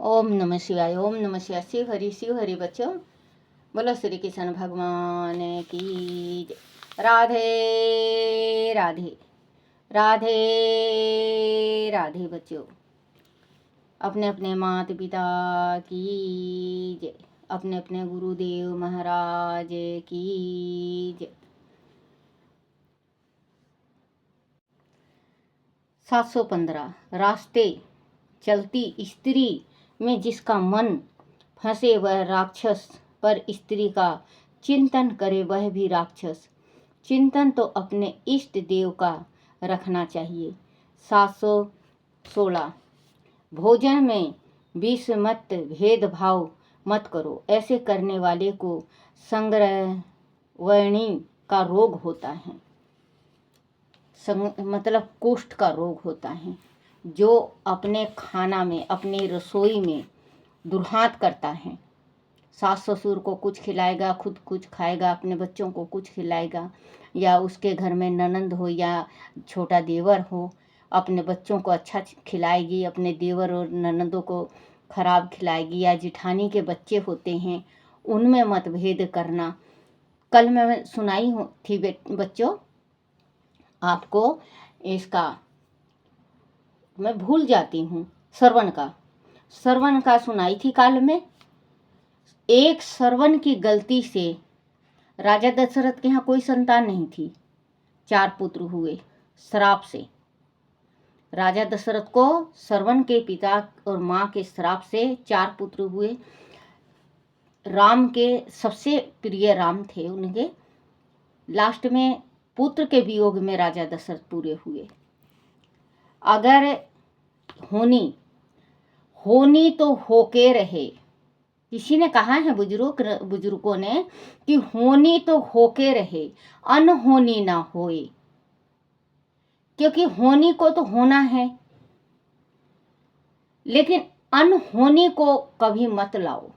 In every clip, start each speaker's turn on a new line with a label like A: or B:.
A: ओम नमः शिवाय। ओम नमः शिवाय। शिव हरि बच्चों, बोलो श्री कृष्ण भगवान की जय। राधे राधे राधे राधे बच्चों, अपने अपने माता पिता की जय, अपने अपने गुरुदेव महाराज की जय। 715 रास्ते चलती स्त्री में जिसका मन फंसे वह राक्षस, पर स्त्री का चिंतन करे वह भी राक्षस। चिंतन तो अपने इष्ट देव का रखना चाहिए। 716 भोजन में विष मत, भेदभाव मत करो, ऐसे करने वाले को संग्रहवर्णी का रोग होता है। मतलब कुष्ठ का रोग होता है। जो अपने खाना में, अपनी रसोई में दुर्हात करता है, सास ससुर को कुछ खिलाएगा, खुद कुछ खाएगा, अपने बच्चों को कुछ खिलाएगा, या उसके घर में ननंद हो या छोटा देवर हो, अपने बच्चों को अच्छा खिलाएगी, अपने देवर और ननंदों को खराब खिलाएगी, या जिठानी के बच्चे होते हैं उनमें मतभेद करना। कल मैं सुनाई थी बच्चों आपको, इसका मैं भूल जाती हूँ, श्रवण का सुनाई थी काल में। एक श्रवण की गलती से राजा दशरथ के यहाँ कोई संतान नहीं थी, 4 पुत्र हुए श्राप से। राजा दशरथ को श्रवण के पिता और माँ के श्राप से 4 पुत्र हुए। राम के सबसे प्रिय राम थे उनके। लास्ट में पुत्र के वियोग में राजा दशरथ पूरे हुए। अगर होनी तो होके रहे, किसी ने कहा है बुजुर्गों ने कि होनी तो होके रहे, अनहोनी ना होए। क्योंकि होनी को तो होना है, लेकिन अनहोनी को कभी मत लाओ।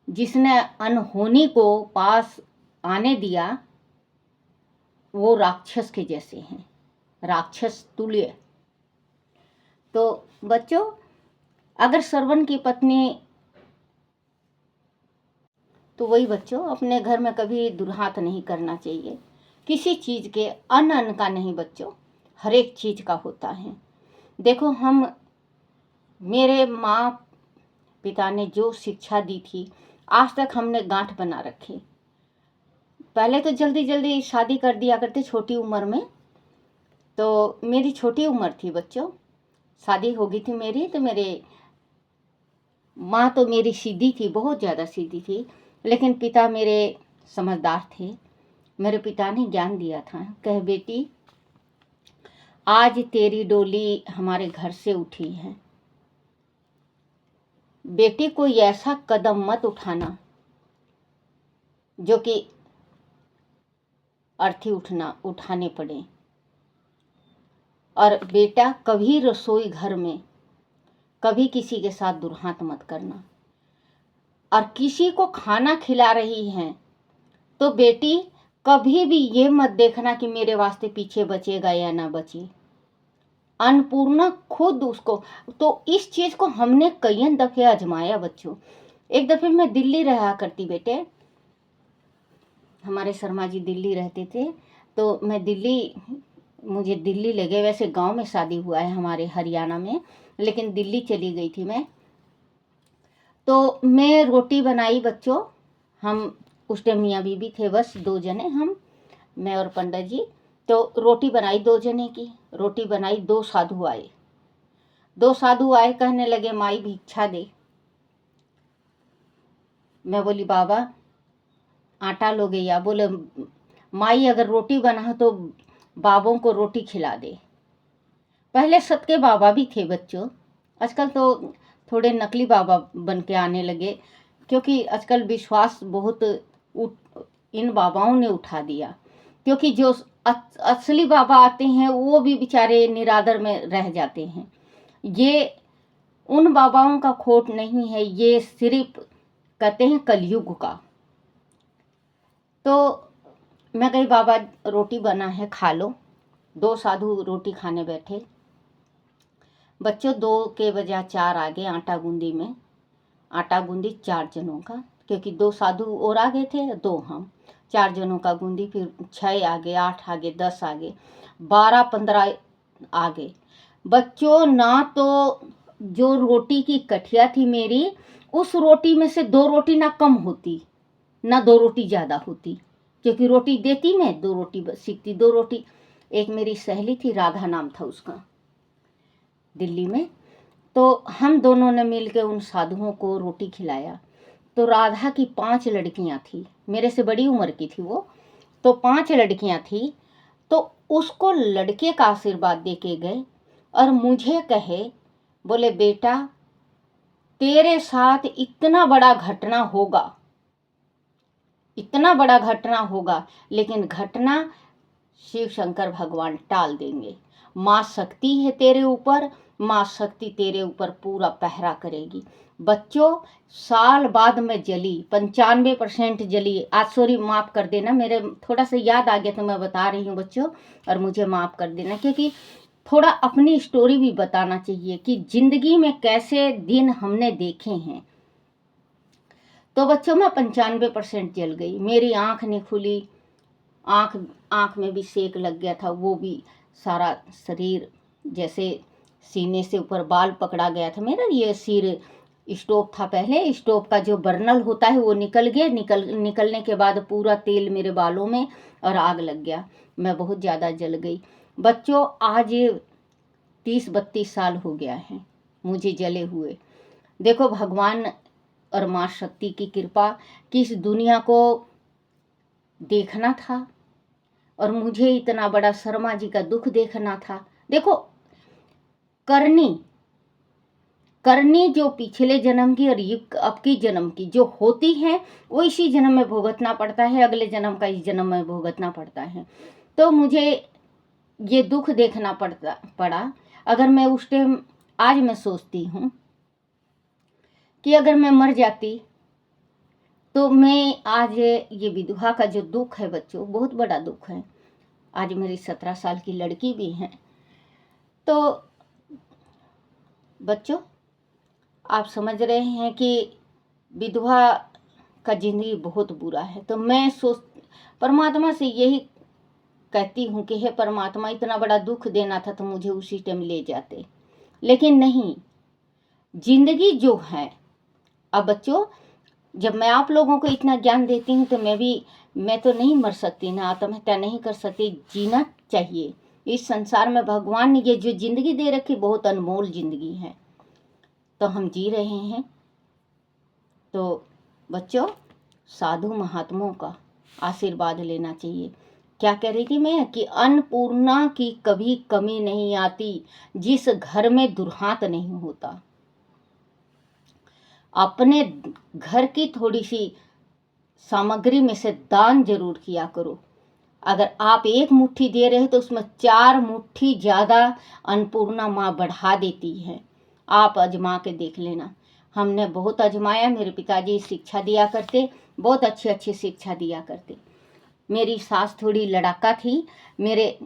A: जिसने अनहोनी को पास आने दिया वो राक्षस के जैसे हैं, राक्षस तुल्य। तो बच्चों, अगर श्रवण की पत्नी, तो वही बच्चों, अपने घर में कभी दुर्हात नहीं करना चाहिए। किसी चीज़ के अन का नहीं बच्चों, हर एक चीज़ का होता है। देखो, मेरे माँ पिता ने जो शिक्षा दी थी आज तक हमने गांठ बना रखी। पहले तो जल्दी जल्दी शादी कर दिया करते छोटी उम्र में। तो मेरी छोटी उम्र थी बच्चों, शादी हो गई थी मेरी। तो मेरे माँ तो मेरी सीधी थी, बहुत ज़्यादा सीधी थी, लेकिन पिता मेरे समझदार थे। मेरे पिता ने ज्ञान दिया था, कह बेटी आज तेरी डोली हमारे घर से उठी है, बेटी कोई ऐसा कदम मत उठाना जो कि अर्थी उठाने पड़े। और बेटा कभी रसोई घर में कभी किसी के साथ दुर्हात मत करना। और किसी को खाना खिला रही हैं तो बेटी कभी भी ये मत देखना कि मेरे वास्ते पीछे बचेगा या ना बचे। अन्नपूर्णा खुद उसको, तो इस चीज़ को हमने कई दफ़े आजमाया बच्चों। एक दफ़े मैं दिल्ली रहा करती बेटे, हमारे शर्मा जी दिल्ली रहते थे। तो मुझे दिल्ली लगे। वैसे गांव में शादी हुआ है हमारे हरियाणा में, लेकिन दिल्ली चली गई थी मैं। तो मैं रोटी बनाई बच्चों, हम उस टाइम मियाँ बीबी थे, बस 2 जने हम, मैं और पंडित जी। तो रोटी बनाई 2 जने की रोटी बनाई। 2 साधु आए, कहने लगे माई भिक्षा दे। मैं बोली बाबा आटा लोगे? या बोले माई अगर रोटी बना तो बाबों को रोटी खिला दे। पहले सबके बाबा भी थे बच्चों, आजकल तो थोड़े नकली बाबा बन के आने लगे, क्योंकि आजकल विश्वास बहुत इन बाबाओं ने उठा दिया। क्योंकि जो असली बाबा आते हैं वो भी बेचारे निरादर में रह जाते हैं। ये उन बाबाओं का खोट नहीं है, ये सिर्फ कहते हैं कलयुग का। तो मैं कही बाबा रोटी बना है खा लो। 2 साधु रोटी खाने बैठे। बच्चों 2 के बजाय 4 आ गए आटा गूंदी में। आटा गूंदी 4 जनों का, क्योंकि 2 साधु और आ गए थे, 2 हम, 4 जनों का गूंदी। फिर 6 आ गए, 8 आ गए, 10 आ गए, 12-15 आ गए। बच्चों ना तो जो रोटी की कठिया थी मेरी, उस रोटी में से 2 रोटी ना कम होती ना 2 रोटी ज़्यादा होती, क्योंकि रोटी देती मैं 2 रोटी सीखती 2 रोटी। एक मेरी सहेली थी, राधा नाम था उसका, दिल्ली में, तो हम दोनों ने मिलकर उन साधुओं को रोटी खिलाया। तो राधा की 5 लड़कियां थी, मेरे से बड़ी उम्र की थी वो, तो 5 लड़कियां थी। तो उसको लड़के का आशीर्वाद दे के गए और मुझे कहे, बोले बेटा तेरे साथ इतना बड़ा घटना होगा, इतना बड़ा घटना होगा, लेकिन घटना शिव शंकर भगवान टाल देंगे। माँ शक्ति है तेरे ऊपर, माँ शक्ति तेरे ऊपर पूरा पहरा करेगी। बच्चों साल बाद में जली, 95% जली। आज सॉरी माफ़ कर देना, मेरे थोड़ा सा याद आ गया तो मैं बता रही हूँ बच्चों, और मुझे माफ़ कर देना, क्योंकि थोड़ा अपनी स्टोरी भी बताना चाहिए कि ज़िंदगी में कैसे दिन हमने देखे हैं। तो बच्चों मैं 95% जल गई, मेरी आँख नहीं खुली, आँख में भी सेक लग गया था, वो भी सारा शरीर जैसे सीने से ऊपर बाल पकड़ा गया था मेरा। ये सिर स्टोव था पहले, स्टोव का जो बर्नल होता है वो निकल गया, निकलने के बाद पूरा तेल मेरे बालों में और आग लग गया, मैं बहुत ज़्यादा जल गई। बच्चों आज 30-32 साल हो गया है मुझे जले हुए। देखो भगवान और माँ शक्ति की कृपा कि इस दुनिया को देखना था और मुझे इतना बड़ा शर्मा जी का दुख देखना था। देखो करनी जो पिछले जन्म की और अब की जन्म की जो होती है वो इसी जन्म में भुगतना पड़ता है, अगले जन्म का इस जन्म में भुगतना पड़ता है। तो मुझे ये दुख देखना पड़ा। अगर मैं उस टाइम, आज मैं सोचती हूँ कि अगर मैं मर जाती तो मैं आज, ये विधवा का जो दुख है बच्चों बहुत बड़ा दुख है। आज मेरी 17 साल की लड़की भी है। तो बच्चों आप समझ रहे हैं कि विधवा का जिंदगी बहुत बुरा है। तो मैं परमात्मा से यही कहती हूँ कि हे परमात्मा, इतना बड़ा दुख देना था तो मुझे उसी टाइम ले जाते, लेकिन नहीं, जिंदगी जो है। अब बच्चों जब मैं आप लोगों को इतना ज्ञान देती हूँ तो मैं तो नहीं मर सकती ना, आत्महत्या नहीं कर सकती, जीना चाहिए। इस संसार में भगवान ने ये जो जिंदगी दे रखी बहुत अनमोल जिंदगी है, तो हम जी रहे हैं। तो बच्चों साधु महात्माओं का आशीर्वाद लेना चाहिए। क्या कह रही थी मैं कि अन्नपूर्णा की कभी कमी नहीं आती जिस घर में दुर्हात नहीं होता। अपने घर की थोड़ी सी सामग्री में से दान जरूर किया करो। अगर आप 1 मुट्ठी दे रहे हो तो उसमें 4 मुट्ठी ज़्यादा अन्नपूर्णा माँ बढ़ा देती है। आप आजमा के देख लेना। हमने बहुत आजमाया। मेरे पिताजी शिक्षा दिया करते, बहुत अच्छी अच्छी शिक्षा दिया करते। मेरी सास थोड़ी लड़ाका थी। मेरे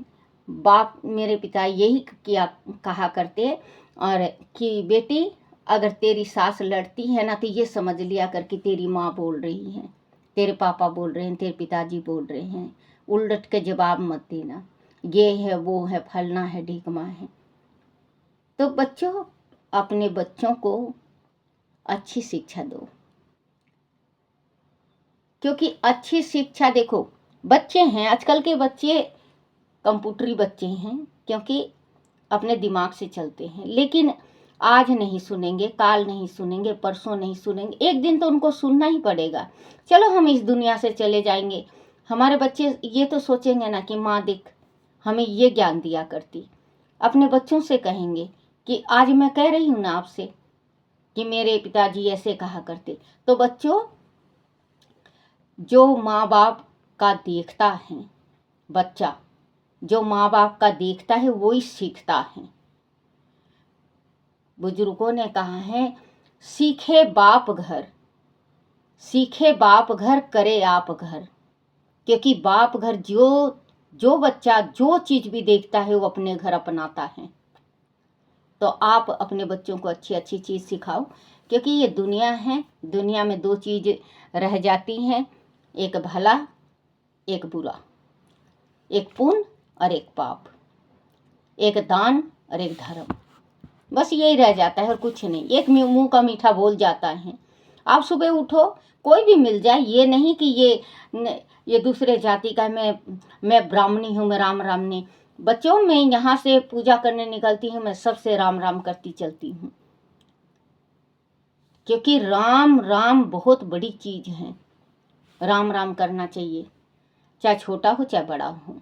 A: पिता यही कहा करते और कि बेटी अगर तेरी सास लड़ती है ना तो ये समझ लिया कर कि तेरी माँ बोल रही है, तेरे पापा बोल रहे हैं, तेरे पिताजी बोल रहे हैं, उलट के जवाब मत देना, ये है वो है फलना है ढिकमा है। तो बच्चों अपने बच्चों को अच्छी शिक्षा दो, क्योंकि अच्छी शिक्षा, देखो बच्चे हैं आजकल के बच्चे कंप्यूटरी बच्चे हैं, क्योंकि अपने दिमाग से चलते हैं, लेकिन आज नहीं सुनेंगे, काल नहीं सुनेंगे, परसों नहीं सुनेंगे, एक दिन तो उनको सुनना ही पड़ेगा। चलो हम इस दुनिया से चले जाएंगे, हमारे बच्चे ये तो सोचेंगे ना कि माँ देख हमें ये ज्ञान दिया करती। अपने बच्चों से कहेंगे कि आज मैं कह रही हूँ ना आपसे कि मेरे पिताजी ऐसे कहा करते। तो बच्चों जो माँ बाप का देखता है, बच्चा जो माँ बाप का देखता है वो ही सीखता है। बुजुर्गों ने कहा है सीखे बाप घर करे आप घर, क्योंकि बाप घर जो बच्चा जो चीज़ भी देखता है वो अपने घर अपनाता है। तो आप अपने बच्चों को अच्छी अच्छी चीज़ सिखाओ, क्योंकि ये दुनिया है, दुनिया में दो चीज़ रह जाती हैं, एक भला एक बुरा, एक पुण्य और एक पाप, एक दान और एक धर्म, बस यही रह जाता है और कुछ नहीं। एक मुंह का मीठा बोल जाता है। आप सुबह उठो, कोई भी मिल जाए, ये नहीं कि ये दूसरे जाति का है, मैं ब्राह्मणी हूँ, मैं राम राम नहीं। बच्चों, मैं यहाँ से पूजा करने निकलती हूँ, मैं सबसे राम राम करती चलती हूँ, क्योंकि राम राम बहुत बड़ी चीज़ है। राम राम करना चाहिए, चाहे छोटा हो चाहे बड़ा हो।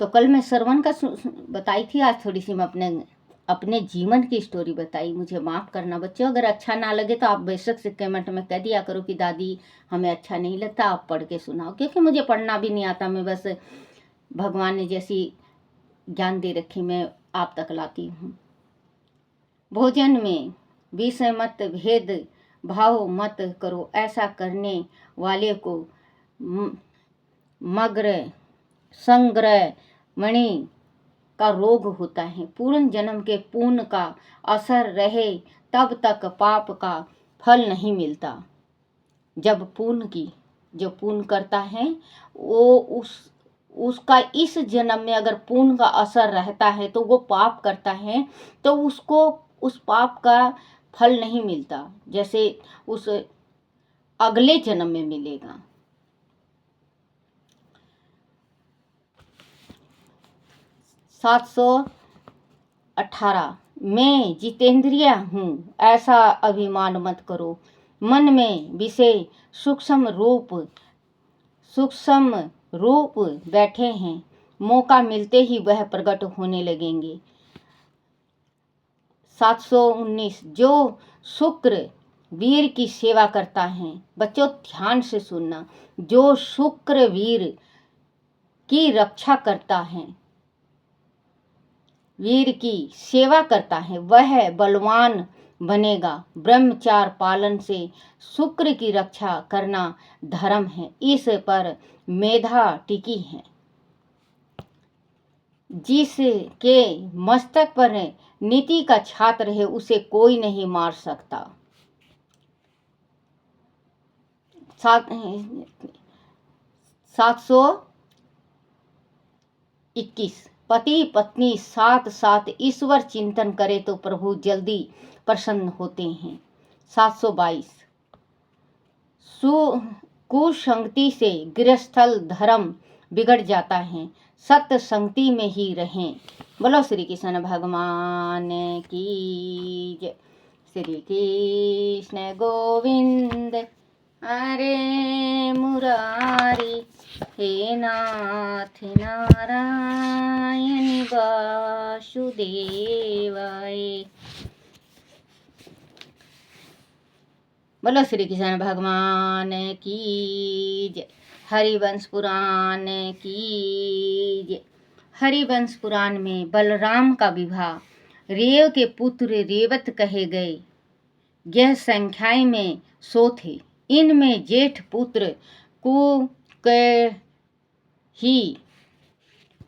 A: तो कल मैं श्रवण का बताई थी, आज थोड़ी सी मैं अपने जीवन की स्टोरी बताई। मुझे माफ़ करना बच्चों, अगर अच्छा ना लगे तो आप बेशक से कमेंट में कह दिया करो कि दादी हमें अच्छा नहीं लगता, आप पढ़ के सुनाओ, क्योंकि मुझे पढ़ना भी नहीं आता। मैं बस भगवान ने जैसी ज्ञान दे रखी मैं आप तक लाती हूँ। भोजन में विषय मत भेद भाव मत करो, ऐसा करने वाले को मग्र संग्रह मणि का रोग होता है। पूर्ण जन्म के पुण्य का असर रहे तब तक पाप का फल नहीं मिलता। जब जो पुण्य करता है वो उसका इस जन्म में अगर पुण्य का असर रहता है तो वो पाप करता है तो उसको उस पाप का फल नहीं मिलता, जैसे उस अगले जन्म में मिलेगा। 718 मैं जितेंद्रिय हूँ, ऐसा अभिमान मत करो। मन में विषय सूक्ष्म रूप बैठे हैं, मौका मिलते ही वह प्रकट होने लगेंगे। 719 जो शुक्र वीर की सेवा करता है, बच्चों ध्यान से सुनना, जो शुक्र वीर की रक्षा करता है, वीर की सेवा करता है, वह बलवान बनेगा। ब्रह्मचार्य पालन से शुक्र की रक्षा करना धर्म है, इस पर मेधा टिकी है। जिसके मस्तक पर नीति का छात्र है उसे कोई नहीं मार सकता। 721 पति पत्नी साथ साथ ईश्वर चिंतन करे तो प्रभु जल्दी प्रसन्न होते हैं। 722 कुसंगति से गृहस्थल धर्म बिगड़ जाता है, सत्य संगति में ही रहें। बोलो श्री कृष्ण भगवान की जय। श्री कृष्ण गोविंद हरे मुरारी, हे नाथ नारायण वासुदेवाय। बोलो श्री कृष्ण भगवान की जय। हरिवंश पुराण की जय। हरिवंश पुराण में बलराम का विवाह रेव के पुत्र रेवत कहे गए। यह संख्याएं में 100 थे। इनमें जेठ पुत्र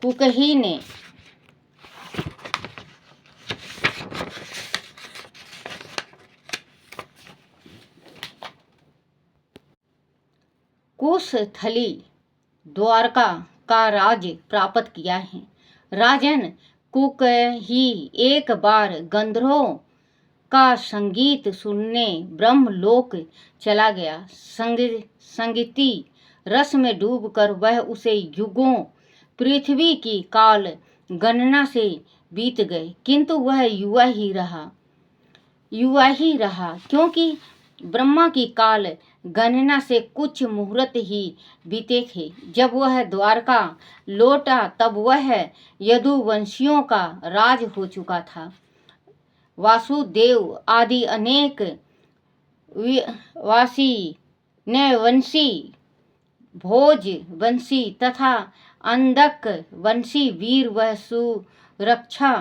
A: कुकही ने कुशस्थली द्वारका का राज प्राप्त किया है। राजन कुकही एक बार गंधर्वों का संगीत सुनने ब्रह्मलोक चला गया। संगीती रस में डूबकर वह उसे युगों पृथ्वी की काल गणना से बीत गए, किंतु वह युवा ही रहा, क्योंकि ब्रह्मा की काल गणना से कुछ मुहूर्त ही बीते थे। जब वह द्वारका लौटा तब वह यदुवंशियों का राज हो चुका था। वासुदेव आदि अनेक वंशी भोज वंशी तथा अंधक वंशी वीर वह सुरक्षा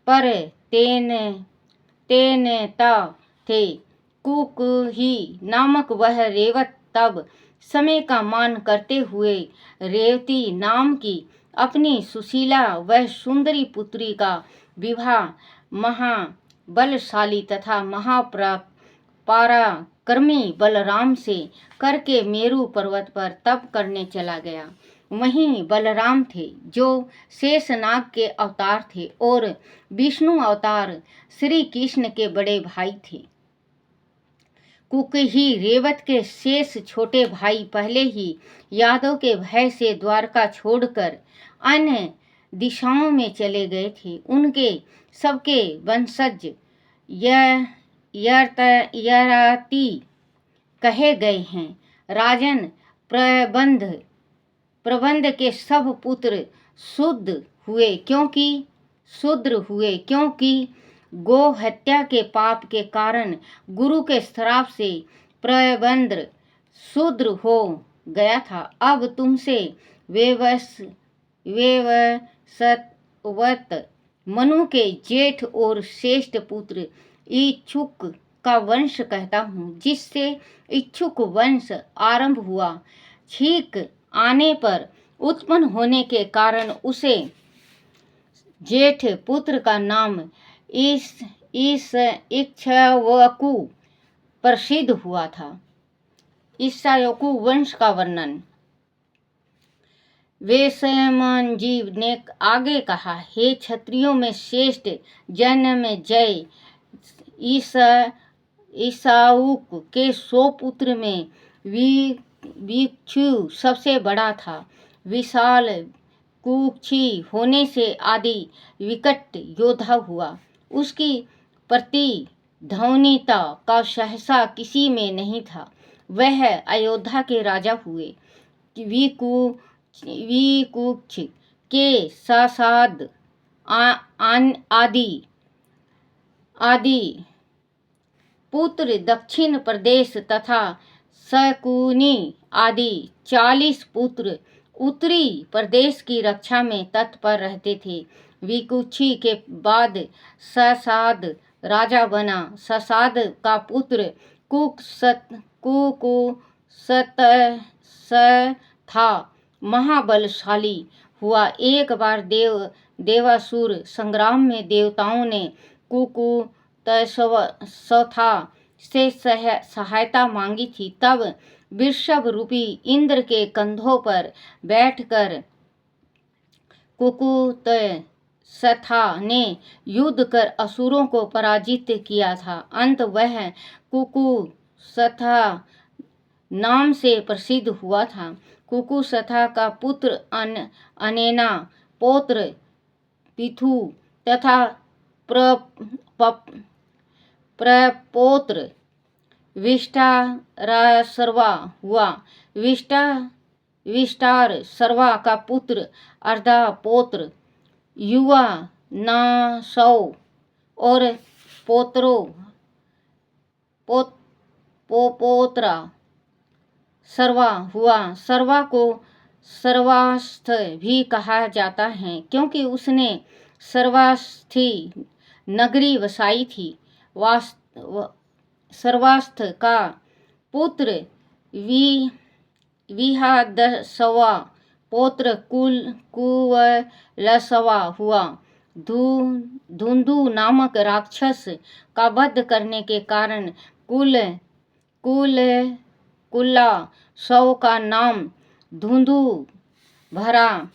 A: पर तेनता थे। कुकही नामक वह रेवत तब समय का मान करते हुए रेवती नाम की अपनी सुशीला व सुंदरी पुत्री का विवाह महाबलशाली तथा महापराक्रमी बलराम से करके मेरु पर्वत पर तप करने चला गया। वहीं बलराम थे जो शेषनाग के अवतार थे और विष्णु अवतार श्री कृष्ण के बड़े भाई थे। कुकही रेवत के शेष छोटे भाई पहले ही यादव के भय से द्वारका छोड़कर अन्य दिशाओं में चले गए थे। उनके सबके वंशज यराती कहे गए हैं। राजन प्रबंध के सब पुत्र शूद्र हुए क्योंकि गो हत्या के पाप के कारण गुरु के श्राप से प्रबंध शूद्र हो गया था। अब तुमसे वेवसवत मनु के जेठ और श्रेष्ठ पुत्र इच्छुक का वंश कहता हूँ, जिससे इच्छुक वंश आरंभ हुआ। छीक आने पर उत्पन्न होने के कारण उसे जेठ पुत्र का नाम इक्ष्वाकु प्रसिद्ध हुआ था। इक्ष्वाकु वंश का वर्णन वेशमनजी ने आगे कहा। हे क्षत्रियों में श्रेष्ठ जन्मेजय, ईसाउक के 100 पुत्र में विक्षु सबसे बड़ा था। विशाल कुक्षी होने से आदि विकट योद्धा हुआ। उसकी प्रतिध्वनिता का सहसा किसी में नहीं था। वह अयोध्या के राजा हुए। विकुक्ष के सासाद आदि पुत्र दक्षिण प्रदेश तथा शकुनी आदि 40 पुत्र उत्तरी प्रदेश की रक्षा में तत्पर रहते थे। विकुक्षी के बाद ससाद राजा बना। ससाद का पुत्र कुकुसत था महाबलशाली हुआ। एक बार देवासुर संग्राम में देवताओं ने कुकुतसथा से सहायता मांगी थी। तब वृषभ रूपी इंद्र के कंधों पर बैठकर कुकुतसथा ने युद्ध कर असुरों को पराजित किया था। अंत वह कुकुसथा नाम से प्रसिद्ध हुआ था। कुकुसथा का पुत्र अनेना, पौत्र पिथु तथा प्रपौत्र विष्टारसर्वा हुआ। विष्टारसर्वा का पुत्र अर्धापौत्र युवा नासौ और पोपोत्रा सर्वा हुआ। सर्वा को सर्वास्थ भी कहा जाता है क्योंकि उसने सर्वास्थी नगरी बसाई थी। सर्वास्थ का पुत्र विहादसवा पौत्र कुवलसवा हुआ। धुंधु नामक राक्षस का वध करने के कारण कुल्ला सौ का नाम धुंधु भरा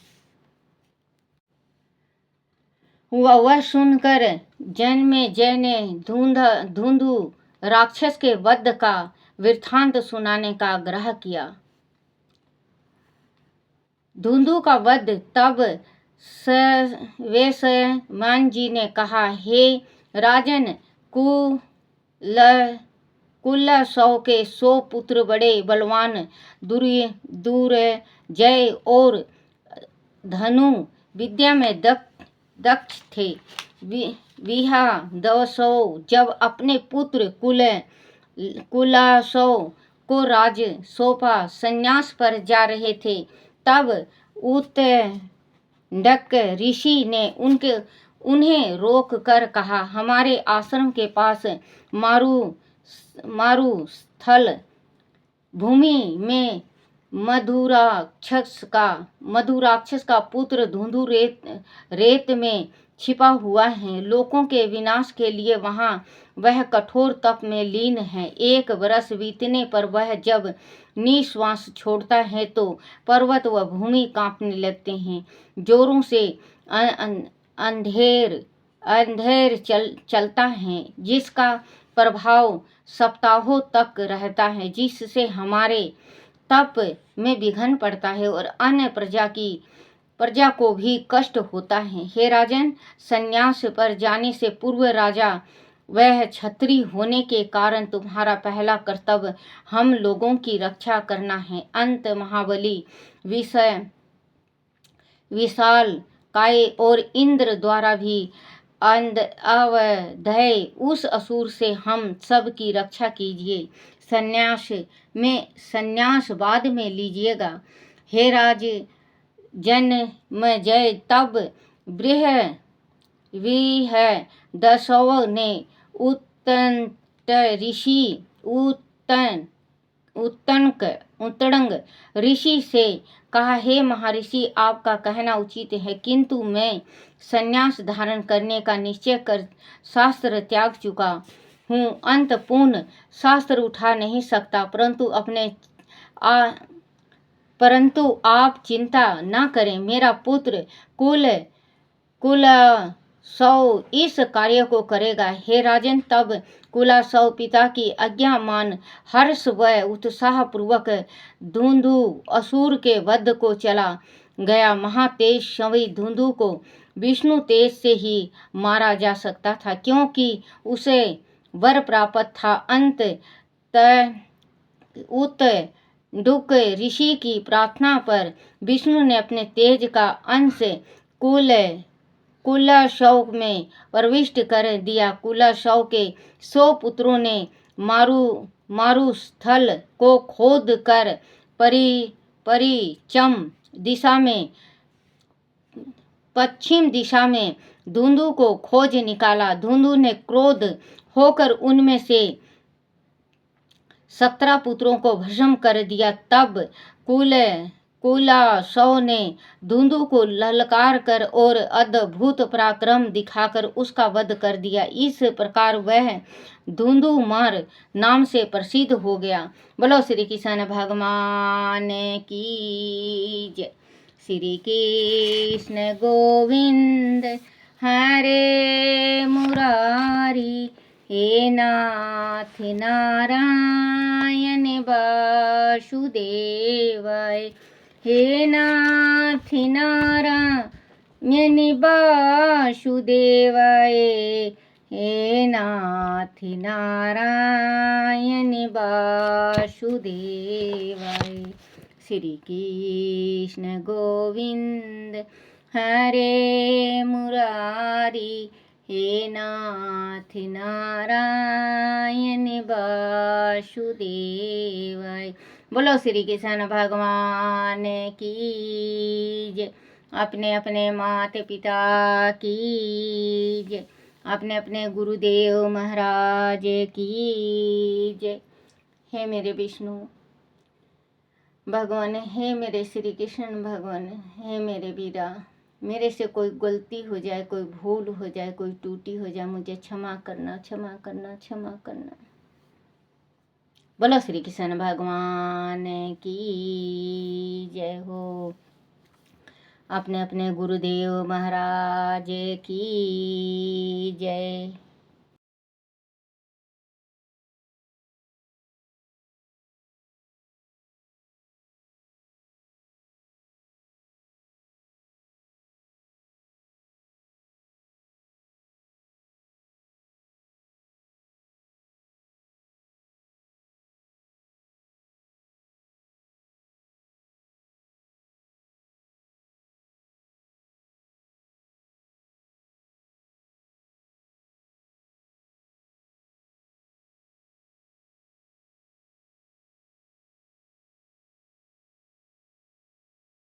A: हुआ। वह सुनकर जन्मेजय ने धुंधु राक्षस के वध का वृत्तांत सुनाने का आग्रह किया। धुंधु का वध तब वेशमान जी ने कहा, हे राजन, कुल्लसौ के 100 पुत्र बड़े बलवान दुर्जय और धनु विद्या में दक्ष थे। विहादसौ जब अपने पुत्र कुल्लसौ को राज सौंपा संन्यास पर जा रहे थे, तब उत्तंडक ऋषि ने उन्हें रोक कर कहा, हमारे आश्रम के पास मारुस्थल भूमि में मधुराक्षस का पुत्र धुंधु रेत में छिपा हुआ है। लोगों के विनाश के लिए वहां वह कठोर तप में लीन है। 1 वर्ष बीतने पर वह जब निश्वास छोड़ता है तो पर्वत व भूमि कांपने लगते हैं। जोरों से अंधेर चलता है, जिसका प्रभाव सप्ताहों तक रहता है, जिससे हमारे तप में विघ्न पड़ता है और अन्य प्रजा को भी कष्ट होता है। हे राजन, संन्यास पर जाने से पूर्व राजा वह क्षत्रिय होने के कारण तुम्हारा पहला कर्तव्य हम लोगों की रक्षा करना है। अंत महाबली विशाल काय और इंद्र द्वारा भी अवधेय उस असुर से हम सब की रक्षा कीजिए। संन्यास बाद में लीजिएगा। हे राज जन्मेजय, तब बृहदसव ने उत्तंक ऋषि से कहा, हे महर्षि, आपका कहना उचित है, किंतु मैं संन्यास धारण करने का निश्चय कर शास्त्र त्याग चुका हूँ। अंत पूर्ण शास्त्र उठा नहीं सकता, परंतु आप चिंता न करें, मेरा पुत्र कुलसव इस कार्य को करेगा। हे राजन, तब कुलसव पिता की आज्ञा मान हर्ष व उत्साह पूर्वक धुंधु असुर के वध को चला गया। महातेजस्वी धुंधु को विष्णु तेज से ही मारा जा सकता था, क्योंकि उसे वर प्राप्त था। उत्तंडुक ऋषि की प्रार्थना पर विष्णु ने अपने तेज का अंश कुलशव में प्रविष्ट कर दिया। कुलशव के 100 पुत्रों ने मारुस्थल को खोद कर पश्चिम दिशा में धुंधु को खोज निकाला। धुंधु ने क्रोध होकर उनमें से 17 पुत्रों को भस्म कर दिया। तब कुलशव ने धुंधु को ललकार कर और अद्भुत पराक्रम दिखाकर उसका वध कर दिया। इस प्रकार वह धुंधुमार नाम से प्रसिद्ध हो गया। बोलो श्री कृष्ण भगवान की जय। श्री कृष्ण गोविंद हरे मुरारी, हे नाथ नारायण वासुदेवाय, हे नाथ नारायण वासुदेवाय, हे नाथ नारायण वासुदेवाय। श्री कृष्ण गोविंद हरे मुरारी, हे नाथ नारायण वासुदेवाय। बोलो श्री कृष्ण भगवान की जय। अपने अपने माता पिता की जय, अपने अपने गुरुदेव महाराज की जय। हे मेरे विष्णु भगवान, हे मेरे श्री कृष्ण भगवान, हे मेरे वीरा, मेरे से कोई गलती हो जाए, कोई भूल हो जाए, कोई टूटी हो जाए, मुझे क्षमा करना, क्षमा करना, क्षमा करना। बोलो श्री कृष्ण भगवान की जय हो। अपने अपने गुरुदेव महाराज की जय।